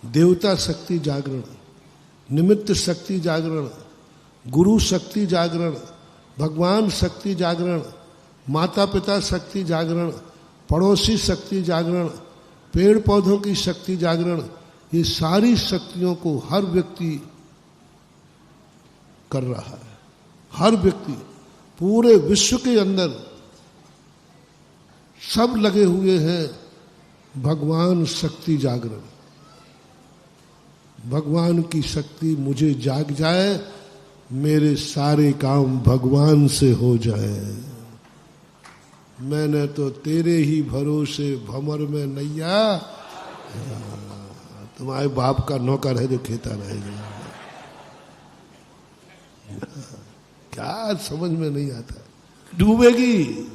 देवता शक्ति जागरण, निमित्त शक्ति जागरण, गुरु शक्ति जागरण, भगवान शक्ति जागरण, माता पिता शक्ति जागरण, पड़ोसी शक्ति जागरण, पेड़ पौधों की शक्ति जागरण, ये सारी शक्तियों को हर व्यक्ति कर रहा है। हर व्यक्ति पूरे विश्व के अंदर सब लगे हुए हैं भगवान शक्ति जागरण। भगवान की शक्ति मुझे जाग जाए, मेरे सारे काम भगवान से हो जाए। मैंने तो तेरे ही भरोसे भंवर में नैया, तुम्हारे बाप का नौकर है जो खेता रहेगा। क्या समझ में नहीं आता, डूबेगी।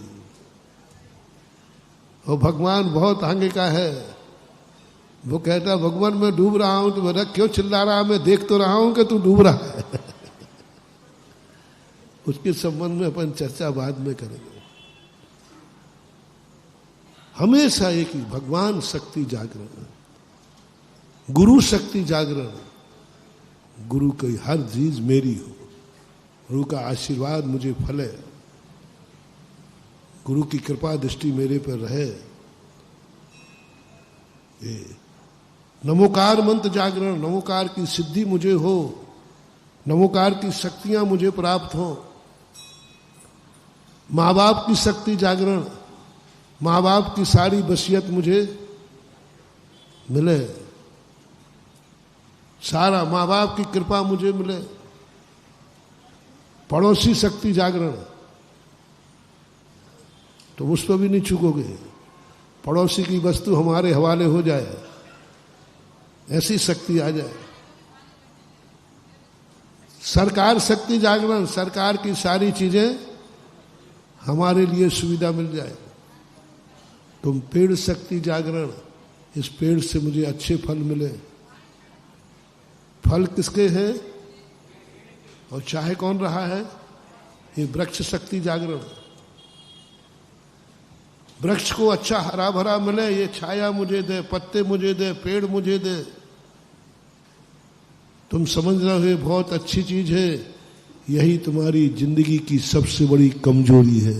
और भगवान बहुत आगे का है। वो कहता भगवान मैं डूब रहा हूं, तो बोला क्यों चिल्ला रहा, मैं देख तो रहा हूं कि तू डूब रहा है। उसके संबंध में अपन चर्चा बाद में करेंगे। हमेशा एक ही भगवान शक्ति जागरण, गुरु शक्ति जागरण। गुरु की हर चीज मेरी हो, गुरु का आशीर्वाद मुझे फले, गुरु की कृपा दृष्टि मेरे पर रहे। ये नमोकार मंत्र जागरण, नमोकार की सिद्धि मुझे हो, नमोकार की शक्तियां मुझे प्राप्त हो। माँ बाप की शक्ति जागरण, माँ बाप की सारी वसीयत मुझे मिले, सारा माँ बाप की कृपा मुझे मिले। पड़ोसी शक्ति जागरण, तो उस पर भी नहीं चूकोगे, पड़ोसी की वस्तु हमारे हवाले हो जाए, ऐसी शक्ति आ जाए। सरकार शक्ति जागरण, सरकार की सारी चीजें हमारे लिए सुविधा मिल जाए। तुम पेड़ शक्ति जागरण, इस पेड़ से मुझे अच्छे फल मिले। फल किसके हैं और चाहे कौन रहा है? ये वृक्ष शक्ति जागरण। वृक्ष को अच्छा हरा भरा मिले, ये छाया मुझे दे, पत्ते मुझे दे, पेड़ मुझे दे। तुम समझ रहे हो बहुत अच्छी चीज है। यही तुम्हारी जिंदगी की सबसे बड़ी कमजोरी है।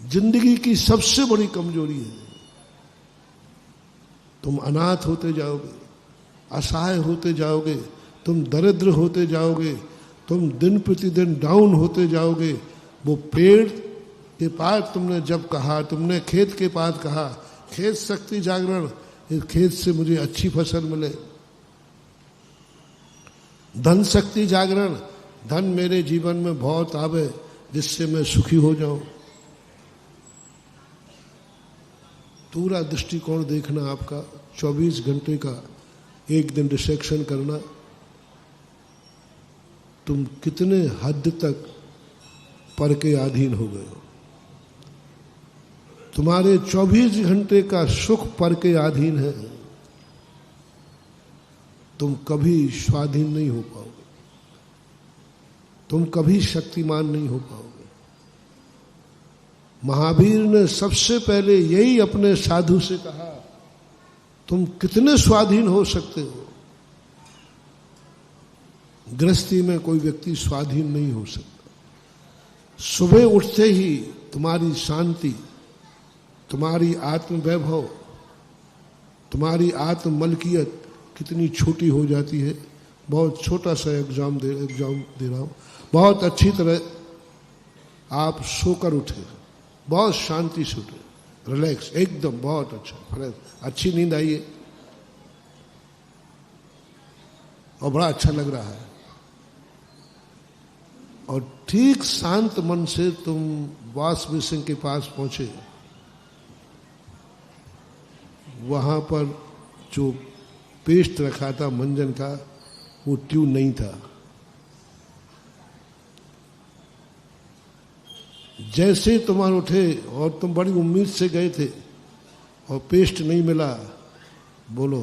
जिंदगी की सबसे बड़ी कमजोरी है। तुम अनाथ होते जाओगे, असहाय होते जाओगे, तुम दरिद्र होते जाओगे, तुम दिन प्रतिदिन डाउन होते जाओगे। वो पेड़ के पास तुमने जब कहा, तुमने खेत के पास कहा, खेत शक्ति जागरण, इस खेत से मुझे अच्छी फसल मिले। धन शक्ति जागरण, धन मेरे जीवन में बहुत आवे जिससे मैं सुखी हो जाऊं। पूरा दृष्टिकोण देखना आपका, 24 घंटे का एक दिन रिसेक्शन करना। तुम कितने हद तक पर के अधीन हो गए हो। तुम्हारे 24 घंटे का सुख पर के अधीन है। तुम कभी स्वाधीन नहीं हो पाओगे, तुम कभी शक्तिमान नहीं हो पाओगे। महावीर ने सबसे पहले यही अपने साधु से कहा, तुम कितने स्वाधीन हो सकते हो। गृहस्थी में कोई व्यक्ति स्वाधीन नहीं हो सकता। सुबह उठते ही तुम्हारी शांति, तुम्हारी आत्म वैभव, तुम्हारी आत्म मलकियत कितनी छोटी हो जाती है। बहुत छोटा सा एग्जाम दे रहा हूं। बहुत अच्छी तरह आप सोकर उठे, बहुत शांति से उठे, रिलैक्स एकदम, बहुत अच्छा फ्रेश, अच्छी नींद आई है और बड़ा अच्छा लग रहा है। और ठीक शांत मन से तुम वॉश बेसिन के पास पहुंचे। वहां पर जो पेस्ट रखा था मंजन का, वो ट्यून नहीं था। जैसे तुम उठे और तुम बड़ी उम्मीद से गए थे और पेस्ट नहीं मिला, बोलो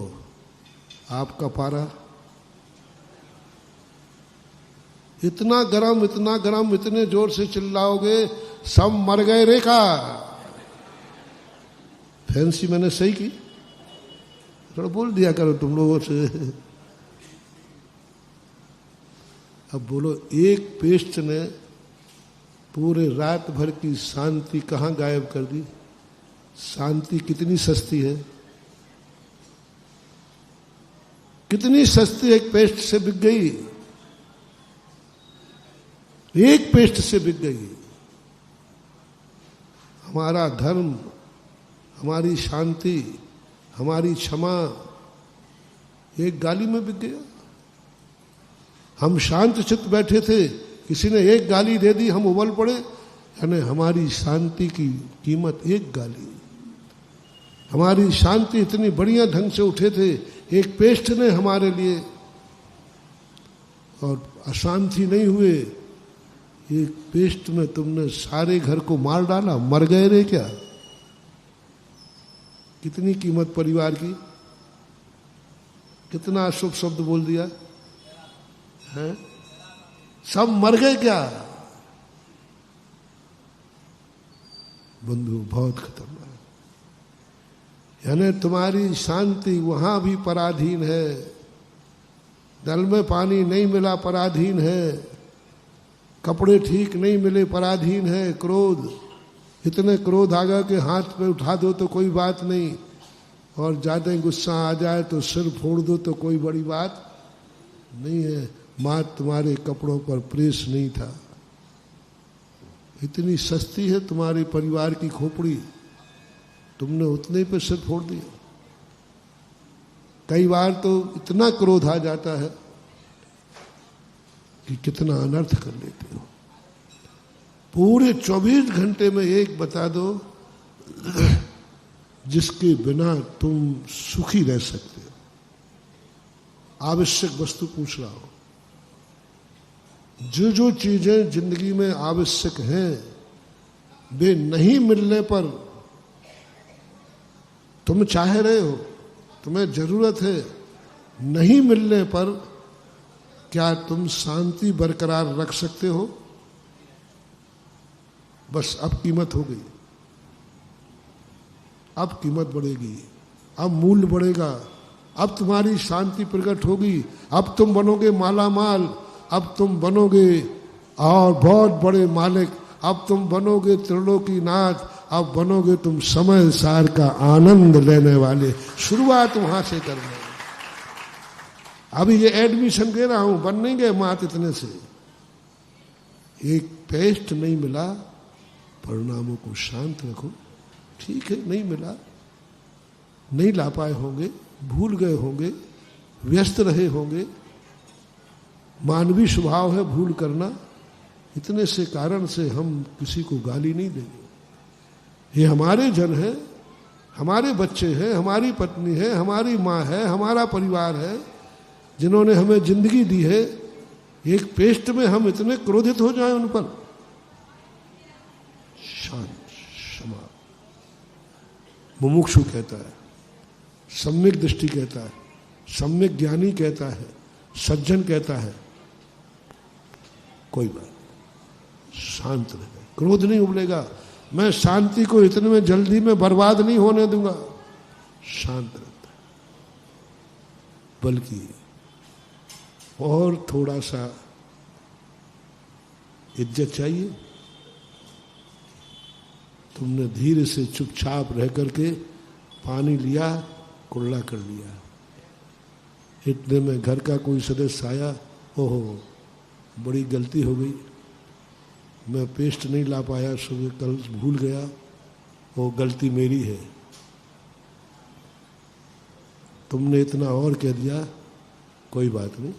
आपका पारा इतना गरम, इतना गरम, इतने जोर से चिल्लाओगे सब मर गए रे का। फैंसी मैंने सही की, थोड़ा बोल दिया करो तुम लोगों से। अब बोलो, एक पेस्ट ने पूरे रात भर की शांति कहाँ गायब कर दी? शांति कितनी सस्ती है, कितनी सस्ती एक पेस्ट से बिक गई, एक पेस्ट से बिक गई। हमारा धर्म, हमारी शांति, हमारी क्षमा एक गाली में बिक गया। हम शांत चित्त बैठे थे, किसी ने एक गाली दे दी, हम उबल पड़े। यानी हमारी शांति की कीमत एक गाली। हमारी शांति इतनी बढ़िया ढंग से उठे थे, एक पेस्ट ने हमारे लिए, और अशांति नहीं हुए। एक पेस्ट में तुमने सारे घर को मार डाला, मर गए रे क्या? कितनी कीमत परिवार की, कितना अशुभ शब्द बोल दिया है, सब मर गए क्या? बंधु बहुत खतरनाक। यानी तुम्हारी शांति वहां भी पराधीन है, नल में पानी नहीं मिला पराधीन है, कपड़े ठीक नहीं मिले पराधीन है, क्रोध, इतने क्रोध आ गया कि हाथ पे उठा दो तो कोई बात नहीं, और ज्यादा गुस्सा आ जाए तो सिर फोड़ दो तो कोई बड़ी बात नहीं है। माँ तुम्हारे कपड़ों पर प्रेस नहीं था, इतनी सस्ती है तुम्हारे परिवार की खोपड़ी, तुमने उतने पे सिर फोड़ दिया। कई बार तो इतना क्रोध आ जाता है कि कितना अनर्थ कर लेते हो। पूरे 24 घंटे में एक बता दो जिसके बिना तुम सुखी रह सकते हो। आवश्यक वस्तु पूछ रहा हो, जो जो चीजें जिंदगी में आवश्यक हैं, वे नहीं मिलने पर तुम चाह रहे हो, तुम्हें जरूरत है, नहीं मिलने पर क्या तुम शांति बरकरार रख सकते हो? बस अब कीमत हो गई, अब कीमत बढ़ेगी, अब मूल्य बढ़ेगा, अब तुम्हारी शांति प्रकट होगी, अब तुम बनोगे माला माल, अब तुम बनोगे और बहुत बड़े मालिक, अब तुम बनोगे त्रिलोकीनाथ, अब बनोगे तुम समय सार का आनंद लेने वाले। शुरुआत वहां से करना। अभी ये एडमिशन दे रहा हूं, बन नहीं गए मात इतने से। एक पेस्ट नहीं मिला, परिणामों को शांत रखो। ठीक है, नहीं मिला, नहीं ला पाए होंगे, भूल गए होंगे, व्यस्त रहे होंगे, मानवीय स्वभाव है भूल करना। इतने से कारण से हम किसी को गाली नहीं देंगे। ये हमारे जन है, हमारे बच्चे हैं, हमारी पत्नी है, हमारी माँ है, हमारा परिवार है, जिन्होंने हमें जिंदगी दी है। एक पेस्ट में हम इतने क्रोधित हो जाएं उन पर? शांत, क्षमा, मुमुक्षु कहता है, सम्यक दृष्टि कहता है, सम्यक ज्ञानी कहता है, सज्जन कहता है, कोई बात, शांत रहे, क्रोध नहीं उबलेगा। मैं शांति को इतने में जल्दी में बर्बाद नहीं होने दूंगा, शांत रहता है, बल्कि और थोड़ा सा इज्जत चाहिए। तुमने धीरे से चुपचाप रह करके पानी लिया, कुल्ला कर लिया, इतने में घर का कोई सदस्य आया, ओहो बड़ी गलती हो गई, मैं पेस्ट नहीं ला पाया सुबह, कल भूल गया, वो गलती मेरी है। तुमने इतना और कह दिया, कोई बात नहीं,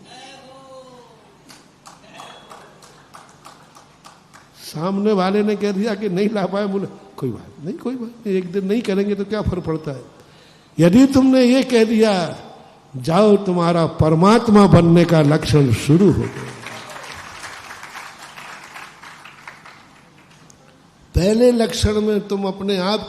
सामने वाले ने कह दिया कि नहीं ला पाया, बोले कोई बात नहीं, कोई बात नहीं, एक दिन नहीं करेंगे तो क्या फर्क पड़ता है। यदि तुमने ये कह दिया, जाओ तुम्हारा परमात्मा बनने का लक्षण शुरू हो गया। पहले लक्षण में तुम अपने आप